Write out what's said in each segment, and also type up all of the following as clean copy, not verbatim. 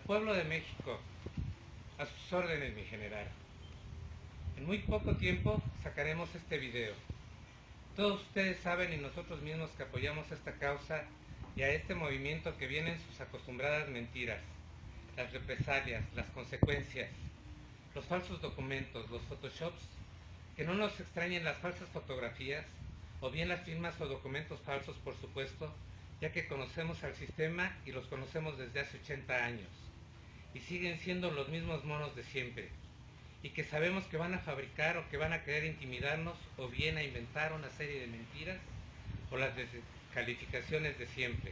pueblo de México, a sus órdenes, mi general. En muy poco tiempo sacaremos este video. Todos ustedes saben y nosotros mismos que apoyamos esta causa y a este movimiento que vienen sus acostumbradas mentiras, las represalias, las consecuencias, los falsos documentos, los photoshops, que no nos extrañen las falsas fotografías o bien las firmas o documentos falsos, por supuesto, ya que conocemos al sistema y los conocemos desde hace 80 años y siguen siendo los mismos monos de siempre y que sabemos que van a fabricar o que van a querer intimidarnos o bien a inventar una serie de mentiras o las descalificaciones de siempre.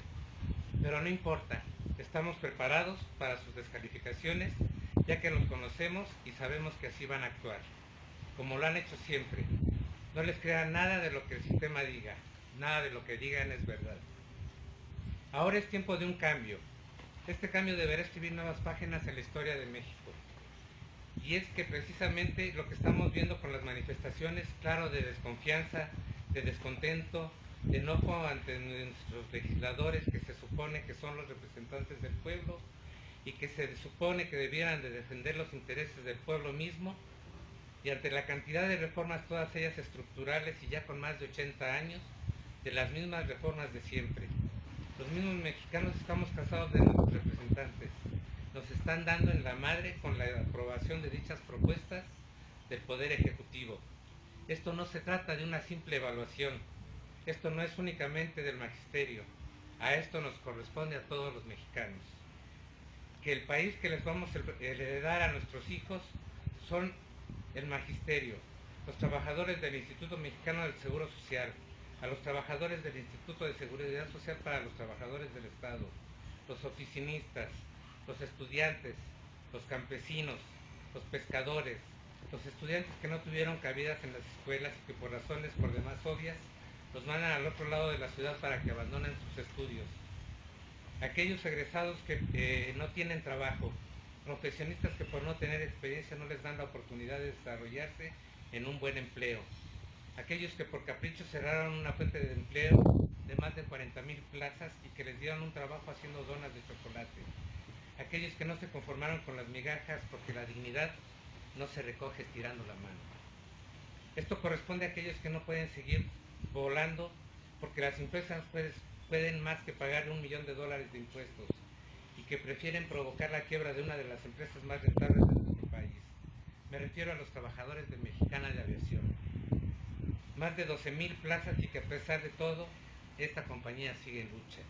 Pero no importa, estamos preparados para sus descalificaciones ya que los conocemos y sabemos que así van a actuar, como lo han hecho siempre. No les crean nada de lo que el sistema diga, nada de lo que digan es verdad. Ahora es tiempo de un cambio. Este cambio deberá escribir nuevas páginas en la historia de México. Y es que precisamente lo que estamos viendo con las manifestaciones, claro, de desconfianza, de descontento, de enojo ante nuestros legisladores que se supone que son los representantes del pueblo y que se supone que debieran de defender los intereses del pueblo mismo, y ante la cantidad de reformas, todas ellas estructurales y ya con más de 80 años, de las mismas reformas de siempre. Los mismos mexicanos estamos cansados de nuestros representantes. Nos están dando en la madre con la aprobación de dichas propuestas del Poder Ejecutivo. Esto no se trata de una simple evaluación. Esto no es únicamente del magisterio. A esto nos corresponde a todos los mexicanos. Que el país que les vamos a heredar a nuestros hijos son el magisterio, los trabajadores del Instituto Mexicano del Seguro Social, a los trabajadores del Instituto de Seguridad Social para los trabajadores del Estado, los oficinistas, los estudiantes, los campesinos, los pescadores, los estudiantes que no tuvieron cabidas en las escuelas y que por razones por demás obvias los mandan al otro lado de la ciudad para que abandonen sus estudios. Aquellos egresados que no tienen trabajo, profesionistas que por no tener experiencia no les dan la oportunidad de desarrollarse en un buen empleo. Aquellos que por capricho cerraron una fuente de empleo de más de 40,000 plazas y que les dieron un trabajo haciendo donas de chocolate. Aquellos que no se conformaron con las migajas porque la dignidad no se recoge estirando la mano. Esto corresponde a aquellos que no pueden seguir volando porque las empresas pueden más que pagar $1 millón de impuestos y que prefieren provocar la quiebra de una de las empresas más rentables de nuestro país. Me refiero a los trabajadores de Mexicana de Aviación. Más de 12,000 plazas y que a pesar de todo, esta compañía sigue en lucha.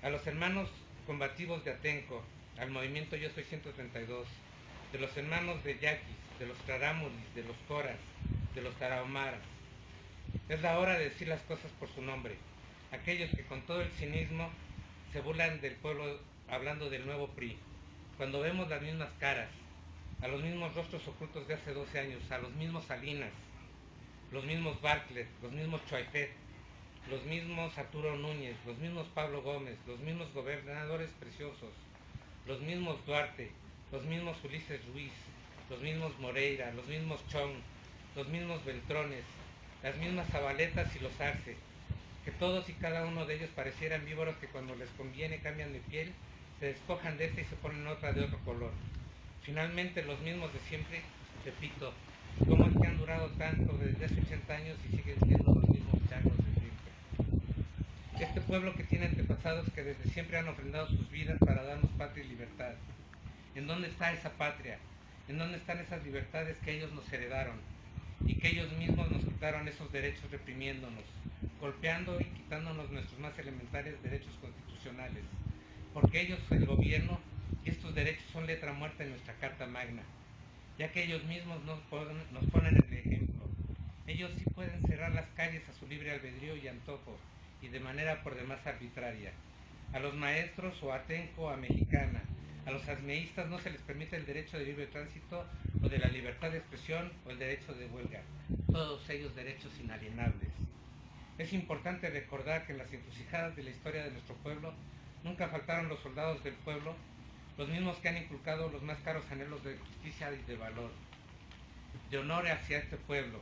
A los hermanos combativos de Atenco, al movimiento Yo Soy 132, de los hermanos de Yaquis, de los Taramuris, de los Coras, de los Tarahumaras. Es la hora de decir las cosas por su nombre. Aquellos que con todo el cinismo se burlan del pueblo hablando del nuevo PRI. Cuando vemos las mismas caras, a los mismos rostros ocultos de hace 12 años, a los mismos Salinas, los mismos Bartlett, los mismos Choaifet, los mismos Arturo Núñez, los mismos Pablo Gómez, los mismos gobernadores preciosos, los mismos Duarte, los mismos Ulises Ruiz, los mismos Moreira, los mismos Chong, los mismos Beltrones, las mismas Zabaletas y los Arce, que todos y cada uno de ellos parecieran víboros que cuando les conviene cambian de piel, se despojan de esta y se ponen otra de otro color. Finalmente los mismos de siempre, repito, ¿cómo es que han durado tanto desde hace 80 años y siguen siendo los mismos changos de siempre? Este pueblo que tiene antepasados que desde siempre han ofrendado sus vidas para darnos patria y libertad. ¿En dónde está esa patria? ¿En dónde están esas libertades que ellos nos heredaron? Y que ellos mismos nos quitaron esos derechos reprimiéndonos, golpeando y quitándonos nuestros más elementales derechos constitucionales. Porque ellos, el gobierno, y estos derechos son letra muerta en nuestra Carta Magna, ya que ellos mismos nos ponen el ejemplo. Ellos sí pueden cerrar las calles a su libre albedrío y antojo, y de manera por demás arbitraria. A los maestros o a Atenco o a Mexicana, a los asmeístas no se les permite el derecho de libre tránsito o de la libertad de expresión o el derecho de huelga, todos ellos derechos inalienables. Es importante recordar que en las encrucijadas de la historia de nuestro pueblo nunca faltaron los soldados del pueblo, los mismos que han inculcado los más caros anhelos de justicia y de valor, de honor hacia este pueblo,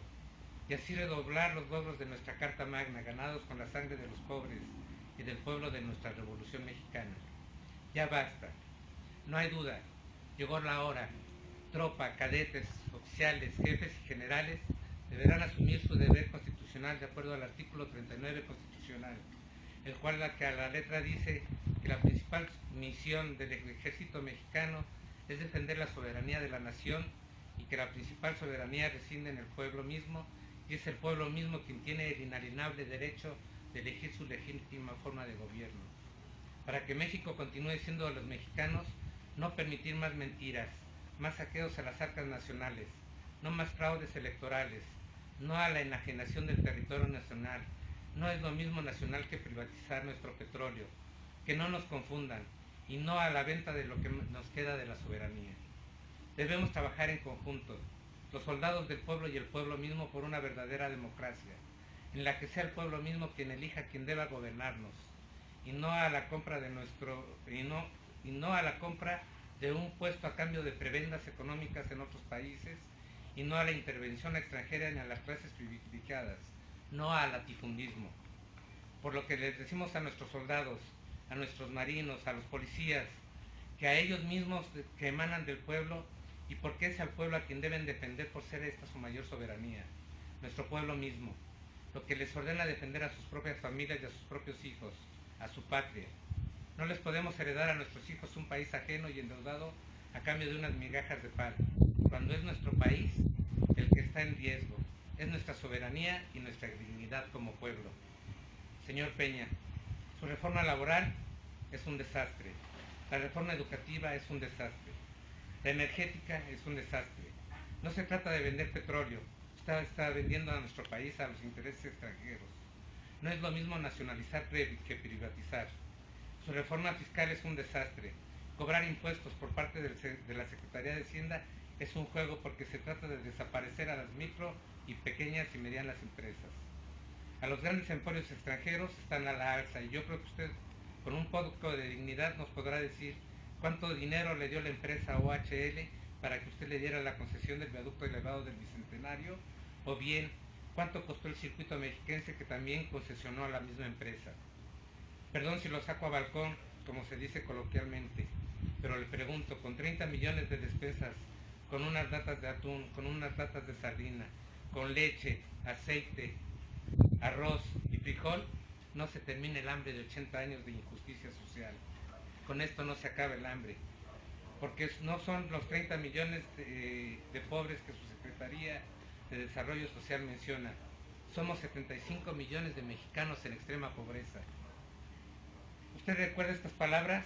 y así redoblar los logros de nuestra Carta Magna, ganados con la sangre de los pobres y del pueblo de nuestra Revolución Mexicana. Ya basta. No hay duda. Llegó la hora. Tropa, cadetes, oficiales, jefes y generales deberán asumir su deber constitucional de acuerdo al artículo 39 constitucional, el cual a la letra dice que la principal misión del ejército mexicano es defender la soberanía de la nación y que la principal soberanía reside en el pueblo mismo y es el pueblo mismo quien tiene el inalienable derecho de elegir su legítima forma de gobierno. Para que México continúe siendo de los mexicanos, no permitir más mentiras, más saqueos a las arcas nacionales, no más fraudes electorales, no a la enajenación del territorio nacional. No es lo mismo nacional que privatizar nuestro petróleo. Que no nos confundan, y no a la venta de lo que nos queda de la soberanía. Debemos trabajar en conjunto, los soldados del pueblo y el pueblo mismo, por una verdadera democracia, en la que sea el pueblo mismo quien elija quien deba gobernarnos, y no a la compra de un puesto a cambio de prebendas económicas en otros países, y no a la intervención extranjera ni a las clases privilegiadas, no al latifundismo. Por lo que les decimos a nuestros soldados, a nuestros marinos, a los policías, que a ellos mismos que emanan del pueblo, y porque es al pueblo a quien deben defender por ser esta su mayor soberanía, nuestro pueblo mismo, lo que les ordena defender a sus propias familias y a sus propios hijos, a su patria. No les podemos heredar a nuestros hijos un país ajeno y endeudado a cambio de unas migajas de pan, cuando es nuestro país el que está en riesgo, es nuestra soberanía y nuestra dignidad como pueblo. Señor Peña, su reforma laboral es un desastre, la reforma educativa es un desastre, la energética es un desastre. No se trata de vender petróleo, usted está vendiendo a nuestro país a los intereses extranjeros. No es lo mismo nacionalizar que privatizar. Su reforma fiscal es un desastre. Cobrar impuestos por parte de la Secretaría de Hacienda es un juego, porque se trata de desaparecer a las micro y pequeñas y medianas empresas. A los grandes emporios extranjeros están a la alza, y yo creo que usted, con un poco de dignidad, nos podrá decir cuánto dinero le dio la empresa OHL para que usted le diera la concesión del viaducto elevado del Bicentenario, o bien cuánto costó el circuito mexiquense que también concesionó a la misma empresa. Perdón si lo saco a balcón, como se dice coloquialmente, pero le pregunto, con 30 millones de despensas, con unas latas de atún, con unas latas de sardina, con leche, aceite, arroz y frijol, no se termina el hambre de 80 años de injusticia social. Con esto no se acaba el hambre, porque no son los 30 millones de pobres que su Secretaría de Desarrollo Social menciona. Somos 75 millones de mexicanos en extrema pobreza. ¿Usted recuerda estas palabras?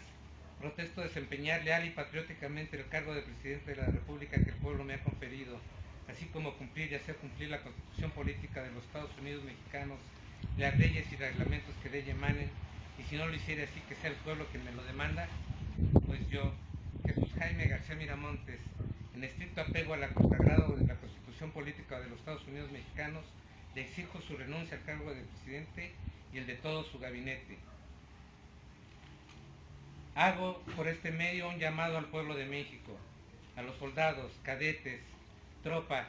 Protesto desempeñar leal y patrióticamente el cargo de presidente de la República que el pueblo me ha conferido, así como cumplir y hacer cumplir la Constitución Política de los Estados Unidos Mexicanos, las leyes y reglamentos que de ella emanen, y si no lo hiciera así, que sea el pueblo quien me lo demanda. Pues yo, Jesús Jaime García Miramontes, en estricto apego a la consagrado de la Constitución Política de los Estados Unidos Mexicanos, le exijo su renuncia al cargo de presidente y el de todo su gabinete. Hago por este medio un llamado al pueblo de México, a los soldados, cadetes, tropa,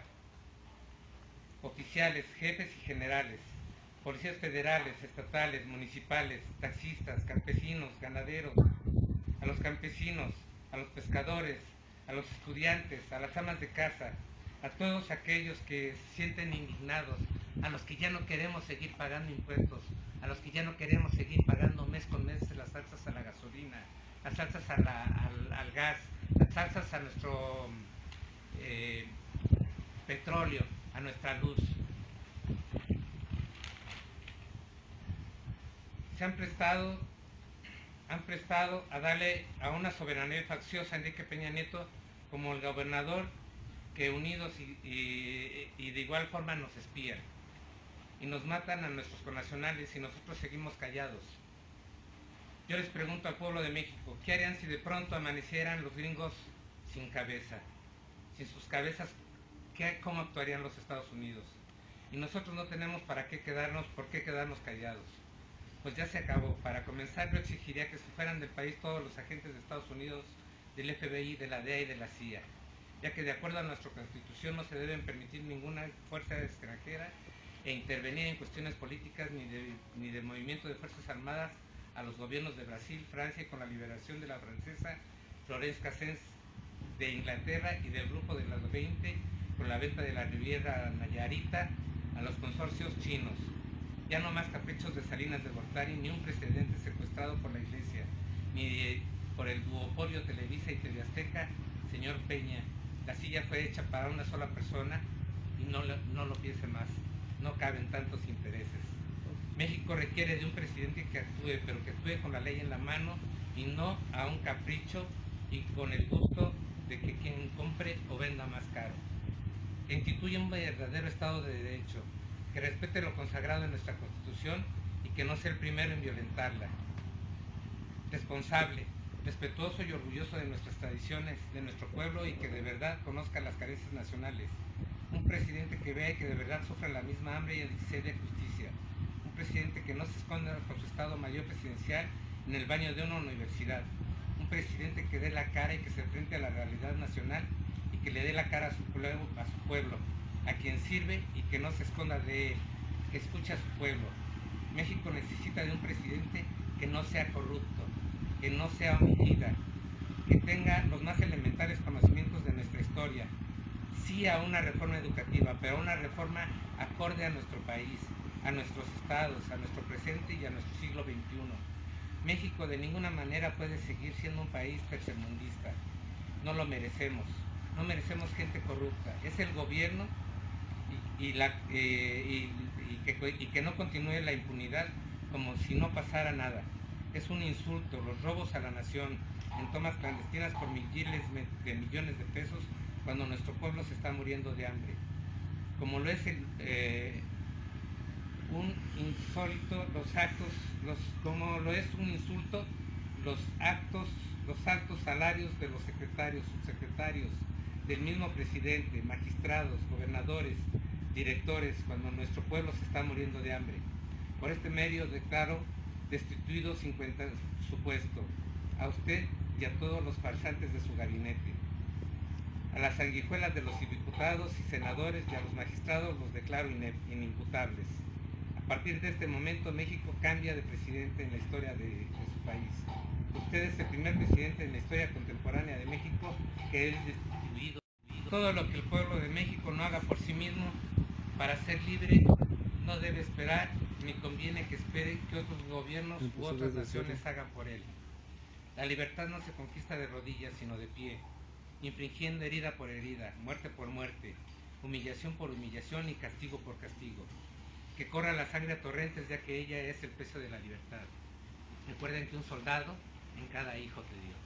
oficiales, jefes y generales, policías federales, estatales, municipales, taxistas, campesinos, ganaderos, a los campesinos, a los pescadores, a los estudiantes, a las amas de casa, a todos aquellos que se sienten indignados, a los que ya no queremos seguir pagando impuestos, a los que ya no queremos seguir pagando mes con mes las taxas a la gasolina, las taxas al gas, las taxas a nuestro petróleo, a nuestra luz. Se han prestado a darle a una soberanía facciosa a Enrique Peña Nieto como el gobernador, que unidos y de igual forma nos espían y nos matan a nuestros connacionales, y nosotros seguimos callados. Yo les pregunto al pueblo de México, ¿qué harían si de pronto amanecieran los gringos sin cabeza? Sin sus cabezas, ¿cómo actuarían los Estados Unidos? Y nosotros no tenemos por qué quedarnos callados. Pues ya se acabó. Para comenzar, yo exigiría que se fueran del país todos los agentes de Estados Unidos, del FBI, de la DEA y de la CIA, ya que de acuerdo a nuestra Constitución no se deben permitir ninguna fuerza extranjera e intervenir en cuestiones políticas ni de movimiento de fuerzas armadas a los gobiernos de Brasil, Francia, y con la liberación de la francesa Florence Cassens, de Inglaterra y del grupo de las 20, con la venta de la Riviera Nayarita a los consorcios chinos. Ya no más caprichos de Salinas de Gortari, ni un presidente secuestrado por la Iglesia, ni por el duopolio Televisa y TV Azteca. Señor Peña, la silla fue hecha para una sola persona y no lo piense más, no caben tantos intereses. México requiere de un presidente que actúe, pero que actúe con la ley en la mano y no a un capricho y con el gusto de que quien compre o venda más caro. Que instituya un verdadero Estado de Derecho, que respete lo consagrado en nuestra Constitución y que no sea el primero en violentarla. Responsable, respetuoso y orgulloso de nuestras tradiciones, de nuestro pueblo, y que de verdad conozca las carencias nacionales. Un presidente que vea y que de verdad sufra la misma hambre y ansiedad de justicia. Un presidente que no se esconda con su Estado Mayor presidencial en el baño de una universidad. Un presidente que dé la cara y que se enfrente a la realidad nacional y que le dé la cara a su pueblo, a quien sirve, y que no se esconda de él, que escuche a su pueblo. México necesita de un presidente que no sea corrupto, que no sea homicida, que tenga los más elementales conocimientos de nuestra historia. Sí a una reforma educativa, pero una reforma acorde a nuestro país, a nuestros estados, a nuestro presente y a nuestro siglo XXI. México de ninguna manera puede seguir siendo un país tercermundista. No lo merecemos. No merecemos gente corrupta. Es el gobierno y que no continúe la impunidad como si no pasara nada. Es un insulto los robos a la nación en tomas clandestinas por miles de millones de pesos cuando nuestro pueblo se está muriendo de hambre. Como lo es un insólito como lo es un insulto los altos salarios de los secretarios, subsecretarios, del mismo presidente, magistrados, gobernadores, directores, cuando nuestro pueblo se está muriendo de hambre. Por este medio declaro destituido 50 su puesto, a usted y a todos los farsantes de su gabinete. A las sanguijuelas de los diputados y senadores y a los magistrados los declaro inimputables. A partir de este momento, México cambia de presidente en la historia de su país. Usted es el primer presidente en la historia contemporánea de México que es destituido. Todo lo que el pueblo de México no haga por sí mismo para ser libre, no debe esperar, ni conviene que espere que otros gobiernos u otras naciones hagan por él. La libertad no se conquista de rodillas, sino de pie, infringiendo herida por herida, muerte por muerte, humillación por humillación y castigo por castigo. Que corra la sangre a torrentes, ya que ella es el precio de la libertad. Recuerden que un soldado en cada hijo de Dios.